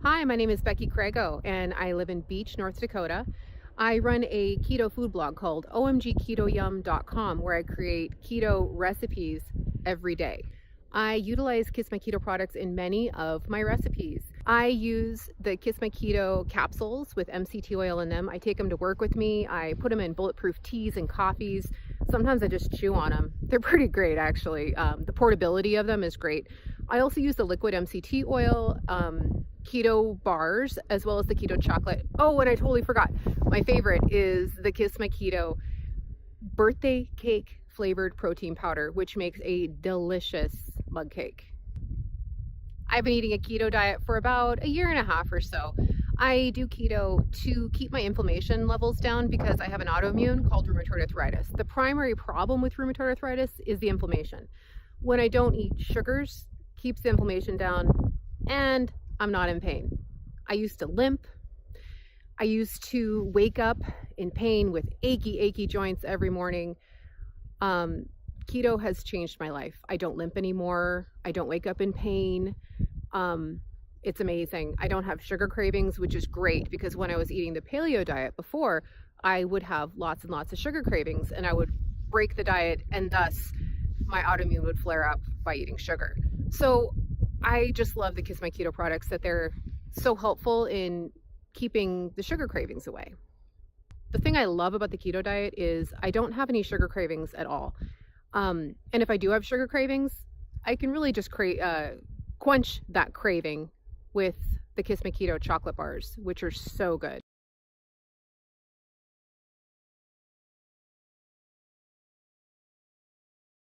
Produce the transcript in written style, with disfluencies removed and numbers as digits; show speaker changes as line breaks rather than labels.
Hi, my name is Becky Craigo, and I live in Beach, North Dakota. I run a keto food blog called omgketoyum.com where I create keto recipes every day. I utilize Kiss My Keto products in many of my recipes. I use the Kiss My Keto capsules with MCT oil in them. I take them to work with me. I put them in bulletproof teas and coffees. Sometimes I just chew on them. They're pretty great, actually. The portability of them is great. I also use the liquid MCT oil, keto bars, as well as the keto chocolate. Oh, and I totally forgot. My favorite is the Kiss My Keto birthday cake flavored protein powder, which makes a delicious mug cake. I've been eating a keto diet for about a year and a half or so. I do keto to keep my inflammation levels down because I have an autoimmune called rheumatoid arthritis. The primary problem with rheumatoid arthritis is the inflammation. When I don't eat sugars, keeps the inflammation down, and I'm not in pain. I used to limp. I used to wake up in pain with achy joints every morning. Keto has changed my life. I don't limp anymore. I don't wake up in pain. It's amazing. I don't have sugar cravings, which is great because when I was eating the paleo diet before, I would have lots and lots of sugar cravings and I would break the diet and thus my autoimmune would flare up by eating sugar. So I just love the Kiss My Keto products, that they're so helpful in keeping the sugar cravings away. The thing I love about the keto diet is I don't have any sugar cravings at all. And if I do have sugar cravings, I can really just quench that craving with the Kiss My Keto chocolate bars, which are so good.